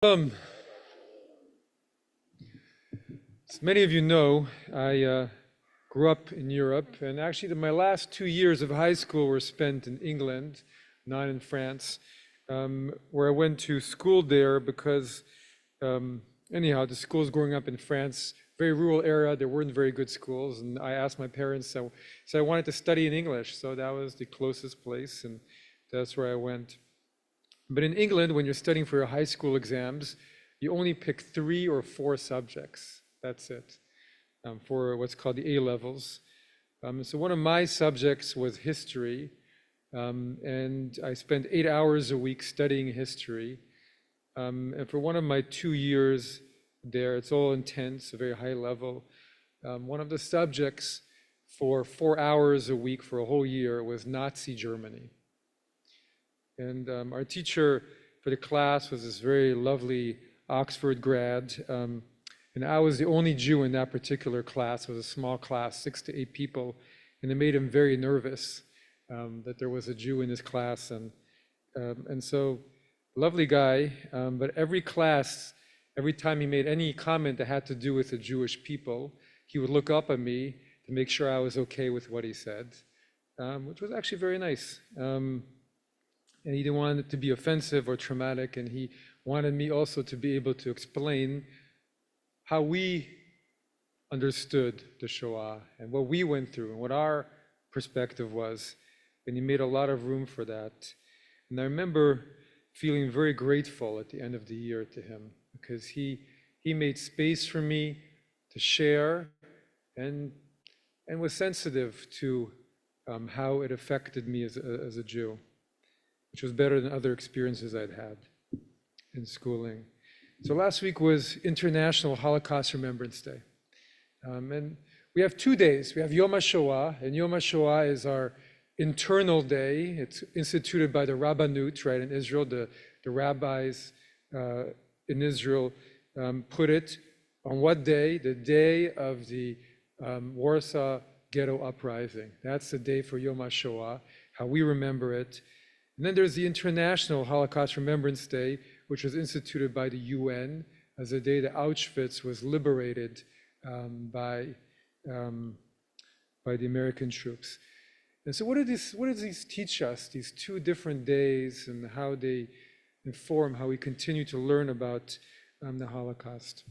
As many of you know, I grew up in Europe, and actually my last 2 years of high school were spent in England, not in France, where I went to school there because, anyhow, the schools growing up in France, very rural area, there weren't very good schools, and I asked my parents, so I wanted to study in English, so that was the closest place, and that's where I went. But in England, when you're studying for your high school exams, you only pick 3 or 4 subjects. That's it, for what's called the A levels. So one of my subjects was history, and I spent 8 hours a week studying history. And for one of my 2 years there, it's all intense, a very high level. One of the subjects for 4 hours a week for a whole year was Nazi Germany. And our teacher for the class was this very lovely Oxford grad. And I was the only Jew in that particular class. It was a small class, 6 to 8 people. And it made him very nervous that there was a Jew in his class. And so, lovely guy. But every class, every time he made any comment that had to do with the Jewish people, he would look up at me to make sure I was okay with what he said, which was actually very nice. And he didn't want it to be offensive or traumatic, and he wanted me also to be able to explain how we understood the Shoah and what we went through and what our perspective was. And he made a lot of room for that. And I remember feeling very grateful at the end of the year to him, because he made space for me to share and was sensitive to how it affected me as a Jew, which was better than other experiences I'd had in schooling. So last week was International Holocaust Remembrance Day. And we have 2 days. We have Yom HaShoah, and Yom HaShoah is our internal day. It's instituted by the Rabbanut, right, in Israel. The rabbis in Israel put it on what day? The day of the Warsaw Ghetto Uprising. That's the day for Yom HaShoah, how we remember it. And then there's the International Holocaust Remembrance Day, which was instituted by the UN as the day that Auschwitz was liberated by the American troops. And so what do these teach us, these 2 different days, and how they inform how we continue to learn about the Holocaust?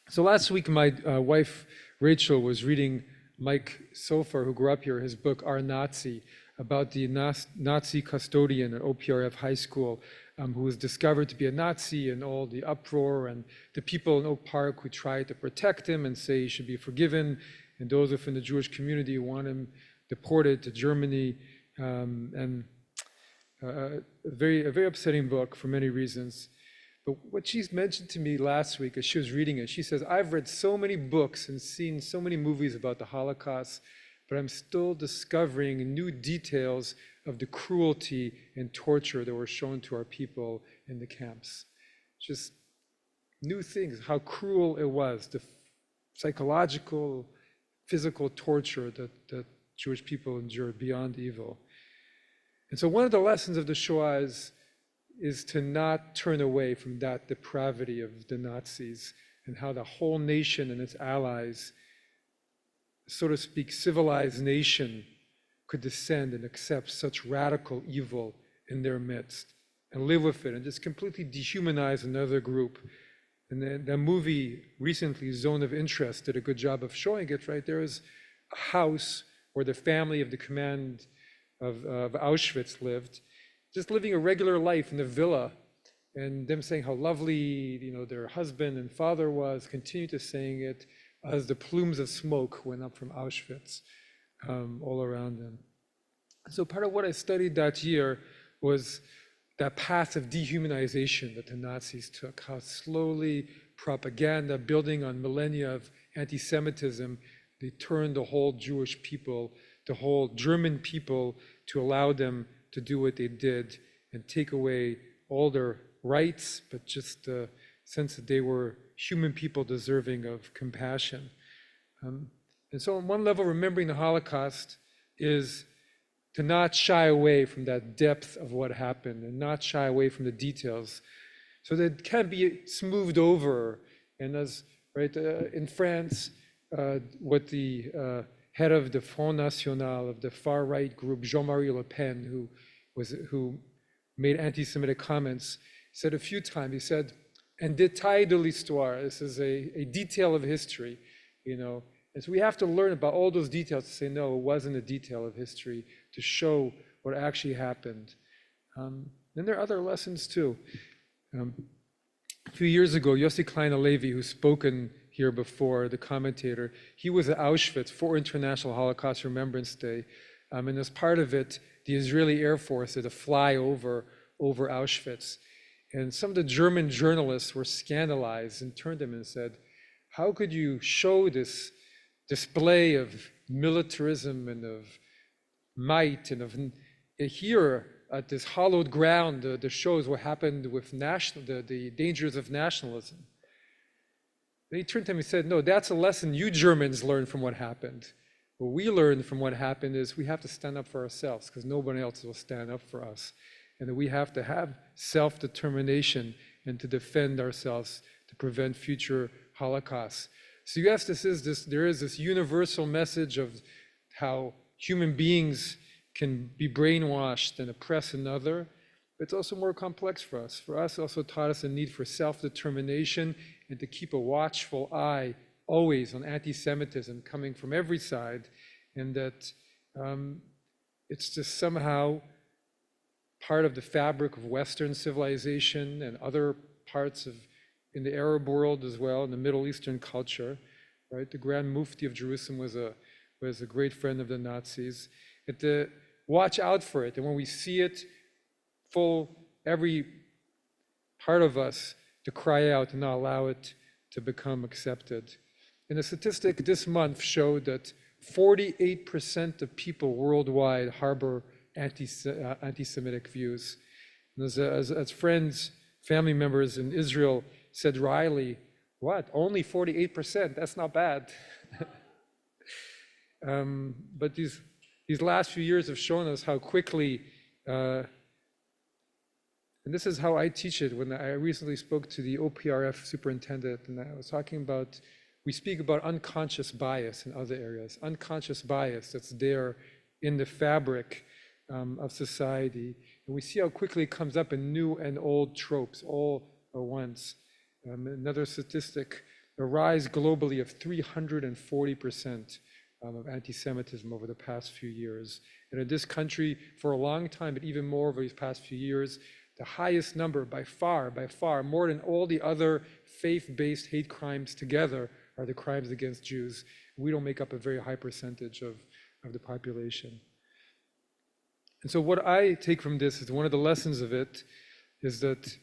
So last week, my wife, Rachel, was reading Mike Sofer, who grew up here, his book, Our Nazi, about the Nazi custodian at OPRF High School, who was discovered to be a Nazi, and all the uproar, and the people in Oak Park who tried to protect him and say he should be forgiven, and those within the Jewish community who want him deported to Germany. And a very upsetting book for many reasons. But what she's mentioned to me last week as she was reading it, she says, I've read so many books and seen so many movies about the Holocaust, but I'm still discovering new details of the cruelty and torture that were shown to our people in the camps. Just new things, how cruel it was, the psychological, physical torture that Jewish people endured beyond evil. And so one of the lessons of the Shoah is to not turn away from that depravity of the Nazis, and how the whole nation and its allies, so to speak, civilized nation, could descend and accept such radical evil in their midst and live with it and just completely dehumanize another group. And the movie recently, Zone of Interest, did a good job of showing it, right? There is a house where the family of the command of Auschwitz lived, just living a regular life in a villa, and them saying how lovely, their husband and father was, continue to saying it as the plumes of smoke went up from Auschwitz all around them. So part of what I studied that year was that path of dehumanization that the Nazis took, how slowly propaganda, building on millennia of anti-Semitism, they turned the whole Jewish people, the whole German people, to allow them to do what they did and take away all their rights, but just the sense that they were human people deserving of compassion. And so on one level, remembering the Holocaust is to not shy away from that depth of what happened and not shy away from the details, so that it can't be smoothed over. And as right in France, what the head of the Front National of the far right group, Jean-Marie Le Pen, who made anti-Semitic comments, said a few times. He said, "En détail de l'histoire." This is a detail of history, you know. And so we have to learn about all those details to say, no, it wasn't a detail of history, to show what actually happened. Then there are other lessons too. A few years ago, Yossi Klein Halevi, who's spoken here before, the commentator, he was at Auschwitz for International Holocaust Remembrance Day. And as part of it, the Israeli Air Force did a flyover over Auschwitz. And some of the German journalists were scandalized and turned to him and said, how could you show this display of militarism and of might and of here at this hallowed ground that shows what happened with the dangers of nationalism? Then he turned to him and said, no, that's a lesson you Germans learned from what happened. What we learned from what happened is we have to stand up for ourselves because nobody else will stand up for us. And that we have to have self-determination and to defend ourselves to prevent future Holocausts. So yes, there is this universal message of how human beings can be brainwashed and oppress another, but it's also more complex for us. For us, it also taught us a need for self-determination and to keep a watchful eye always on anti-Semitism coming from every side, and that it's just somehow part of the fabric of Western civilization and other parts of in the Arab world as well, in the Middle Eastern culture, right? The Grand Mufti of Jerusalem was a great friend of the Nazis. And to watch out for it, and when we see it, every part of us to cry out and not allow it to become accepted. And a statistic this month showed that 48% of people worldwide harbor anti-Semitic views. And as friends, family members in Israel said wryly, what, only 48%? That's not bad. But these last few years have shown us how quickly, and this is how I teach it. When I recently spoke to the OPRF superintendent, and I was talking about, we speak about unconscious bias in other areas, unconscious bias that's there in the fabric of society. And we see how quickly it comes up in new and old tropes all at once. Another statistic, a rise globally of 340% of anti-Semitism over the past few years. And in this country, for a long time, but even more over these past few years, the highest number by far, more than all the other faith-based hate crimes together are the crimes against Jews. We don't make up a very high percentage of the population. And so what I take from this is one of the lessons of it is that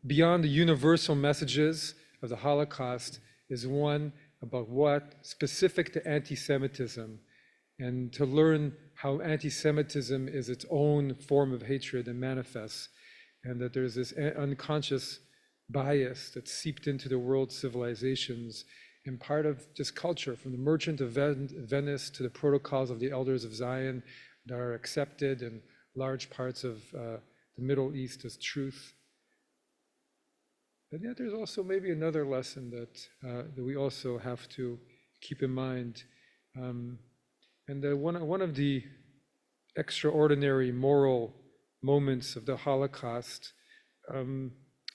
beyond the universal messages of the Holocaust is one about what specific to anti-Semitism, and to learn how anti-Semitism is its own form of hatred and manifests, and that there's this unconscious bias that's seeped into the world's civilizations and part of just culture, from the Merchant of Venice to the protocols of the Elders of Zion that are accepted in large parts of the Middle East as truth. And yet there's also maybe another lesson that we also have to keep in mind. And one of the extraordinary moral moments of the Holocaust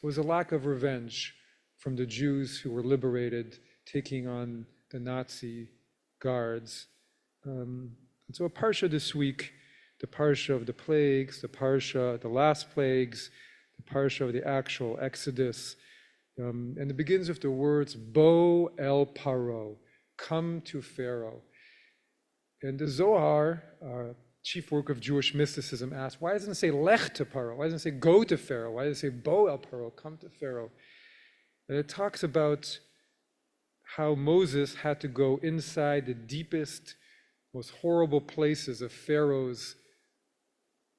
was a lack of revenge from the Jews who were liberated, taking on the Nazi guards. And so a parsha this week, the parsha of the plagues, the last plagues, the parsha of the actual Exodus, and it begins with the words, Bo el Paro, come to Pharaoh. And the Zohar, chief work of Jewish mysticism, asks, why doesn't it say Lech to Paro? Why doesn't it say go to Pharaoh? Why does it say Bo el Paro, come to Pharaoh? And it talks about how Moses had to go inside the deepest, most horrible places of Pharaoh's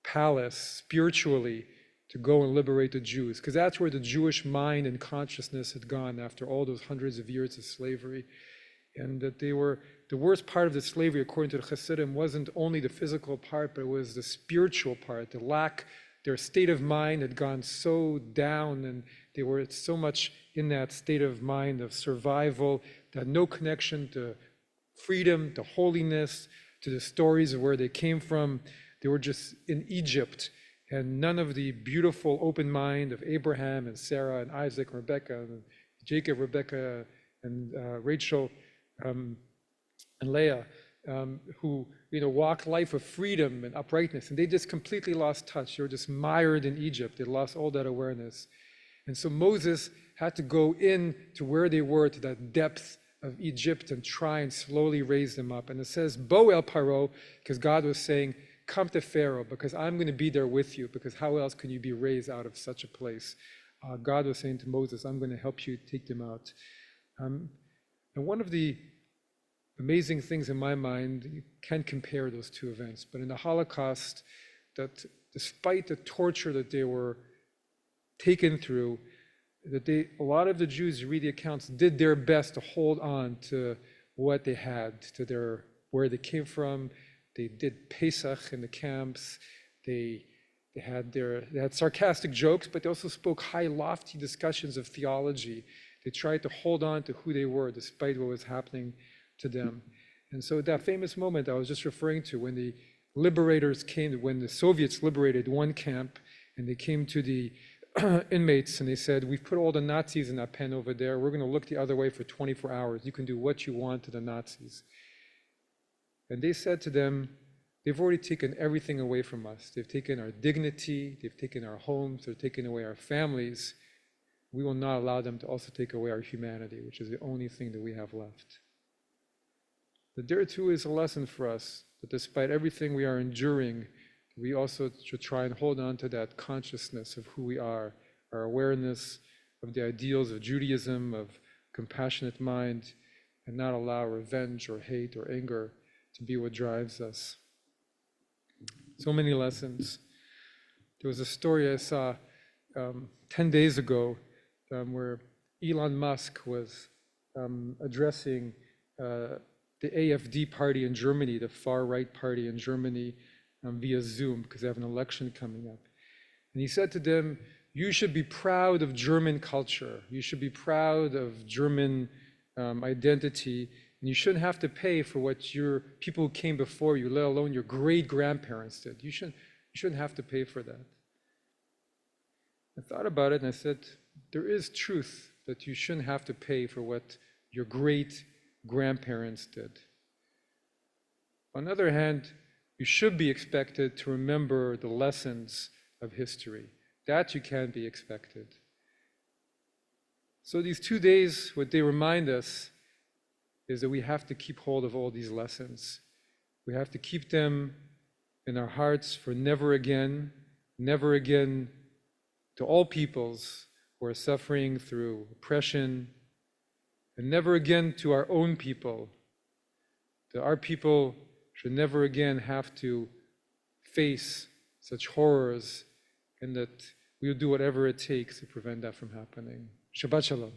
palace spiritually to go and liberate the Jews, because that's where the Jewish mind and consciousness had gone after all those hundreds of years of slavery. And that they were, the worst part of the slavery, according to the Chassidim, wasn't only the physical part, but it was the spiritual part, the lack their state of mind had gone so down, and they were so much in that state of mind of survival, that no connection to freedom, to holiness, to the stories of where they came from. They were just in Egypt, and none of the beautiful open mind of Abraham and Sarah and Isaac and Rebecca and Jacob, Rebecca and Rachel and Leah, who walked life of freedom and uprightness, and they just completely lost touch. They were just mired in Egypt. They lost all that awareness. And so Moses had to go in to where they were, to that depth of Egypt, and try and slowly raise them up. And it says, Bo el Paro, because God was saying, come to Pharaoh, because I'm going to be there with you, because how else can you be raised out of such a place? God was saying to Moses, I'm going to help you take them out. And one of the amazing things in my mind, you can't compare those two events, but in the Holocaust, that despite the torture that they were taken through, that a lot of the Jews, you read the accounts, did their best to hold on to what they had, to where they came from. They did Pesach in the camps. They had sarcastic jokes, but they also spoke high, lofty discussions of theology. They tried to hold on to who they were despite what was happening to them. And so that famous moment I was just referring to, when the liberators came, when the Soviets liberated one camp, and they came to the inmates and they said, we've put all the Nazis in that pen over there. We're going to look the other way for 24 hours. You can do what you want to the Nazis. And they said to them, they've already taken everything away from us. They've taken our dignity, they've taken our homes, they've taken away our families. We will not allow them to also take away our humanity, which is the only thing that we have left. But there too is a lesson for us, that despite everything we are enduring, we also should try and hold on to that consciousness of who we are, our awareness of the ideals of Judaism, of compassionate mind, and not allow revenge or hate or anger to be what drives us. So many lessons. There was a story I saw 10 days ago where Elon Musk was addressing the AfD party in Germany, the far-right party in Germany, via Zoom, because they have an election coming up. And he said to them, you should be proud of German culture. You should be proud of German identity. And you shouldn't have to pay for what your people who came before you, let alone your great-grandparents did. You shouldn't have to pay for that. I thought about it and I said, there is truth that you shouldn't have to pay for what your great-grandparents did. On the other hand, you should be expected to remember the lessons of history. That you can be expected. So these 2 days, what they remind us is that we have to keep hold of all these lessons. We have to keep them in our hearts for never again to all peoples who are suffering through oppression, and never again to our own people, that our people should never again have to face such horrors, and that we will do whatever it takes to prevent that from happening. Shabbat Shalom.